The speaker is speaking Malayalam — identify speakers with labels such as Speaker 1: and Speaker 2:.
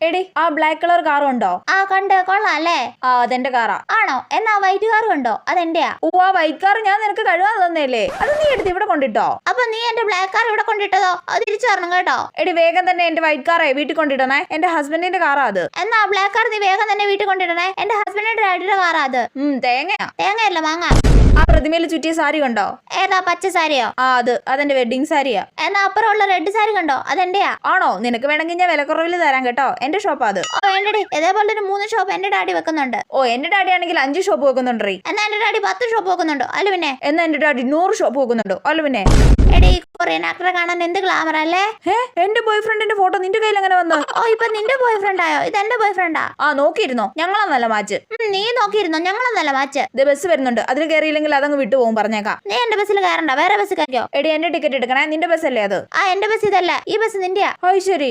Speaker 1: എടി ആ ബ്ലാക്ക് കളർ കാറും ഉണ്ടോ?
Speaker 2: ആ കണ്ട്, കൊള്ളാം അല്ലേ?
Speaker 1: ആ അതെന്റെ കാറാ.
Speaker 2: ആണോ? എന്നാ വൈറ്റ് കാറും ഉണ്ടോ? അതെന്റെയാ.
Speaker 1: ഓ ആ വൈറ്റ് കാർ ഞാൻ നിനക്ക് കഴുകാൻ തന്നേല്ലേ, അത് നീ എടുത്ത് ഇവിടെ കൊണ്ടിട്ടോ.
Speaker 2: അപ്പൊ നീ എന്റെ ബ്ലാക്ക് കാർ ഇവിടെ കൊണ്ടിട്ടതോ? അത് തിരിച്ചു തരണം കേട്ടോ.
Speaker 1: എടി വേഗം തന്നെ എന്റെ വൈറ്റ് കാറേ വീട്ടിൽ കൊണ്ടിടണേ, എന്റെ ഹസ്ബൻഡിന്റെ കാറാ അത്.
Speaker 2: എന്നാ ബ്ലാക്ക് കാർ നീ വേഗം തന്നെ വീട്ടിൽ കൊണ്ടിടണേ, എന്റെ ഹസ്ബൻഡിന്റെ ഡാഡിയുടെ കാറാ അത്.
Speaker 1: തേങ്ങയാ.
Speaker 2: തേങ്ങയല്ല, മാങ്ങ.
Speaker 1: ആ പ്രതിമയിൽ ചുറ്റിയ സാരി കണ്ടോ?
Speaker 2: ഏതാ, പച്ച സാരിയോ?
Speaker 1: ആ അതെന്റെ വെഡിങ് സാരിയാ.
Speaker 2: എന്നാ അപ്പുറമുള്ള റെഡ് സാരി കണ്ടോ? അതെന്റെയാ.
Speaker 1: ആണോ? നിനക്ക് വേണമെങ്കിൽ ഞാൻ വിലക്കുറവിൽ തരാം കേട്ടോ, എന്റെ ഷോപ്പാ അത്.
Speaker 2: ഓ വേണ്ടടി, ഇതേപോലെ ഒരു 3 ഷോപ്പ് എന്റെ ഡാഡി വെക്കുന്നുണ്ട്.
Speaker 1: ഓ എന്റെ ഡാഡി ആണെങ്കിൽ 5 ഷോപ്പ് വെക്കുന്നുണ്ടീ.
Speaker 2: എന്നാ എന്റെ ഡാഡി 10 ഷോപ്പ് വെക്കുന്നുണ്ടോ? അല്ല പിന്നെ.
Speaker 1: എന്നാ എന്റെ ഡാഡി 100 ഷോപ്പ് വെക്കുന്നുണ്ടോ? അല്ല പിന്നെ.
Speaker 2: എടി കൊറിയൻ ആക്ടറെ കാണാൻ എന്ത് ഗ്ലാമർ അല്ലേ?
Speaker 1: എന്റെ ബോയ് ഫ്രണ്ടിന്റെ ഫോട്ടോ നിന്റെ കയ്യിൽ എങ്ങനെ വന്നു?
Speaker 2: ഓ ഇപ്പൊ നിന്റെ ബോയ് ഫ്രണ്ട് ആയോ? ഇത് എന്റെ ബോയ് ഫ്രണ്ടാ.
Speaker 1: ആ നോക്കിയിരുന്നോ, ഞങ്ങളാ നല്ല മാച്ച്.
Speaker 2: നീ നോക്കിയിരുന്നോ? ഞങ്ങളൊന്നല്ല മാച്ച്.
Speaker 1: ഇത് ബസ് വരുന്നുണ്ട്, അതിൽ കയറിയില്ലെങ്കിൽ അതങ്ങ് വിട്ടു പോകും, പറഞ്ഞേക്കാം.
Speaker 2: നീ എന്റെ ബസ്സിൽ കയറണ്ട, വേറെ ബസ് കയറിയോ.
Speaker 1: എടി എന്റെ ടിക്കറ്റ് എടുക്കണേ, നിന്റെ ബസ് അല്ലേ അത്?
Speaker 2: ആ എന്റെ ബസ് ഇതല്ല, ഈ ബസ് നിന്റെയാ.
Speaker 1: ശരി.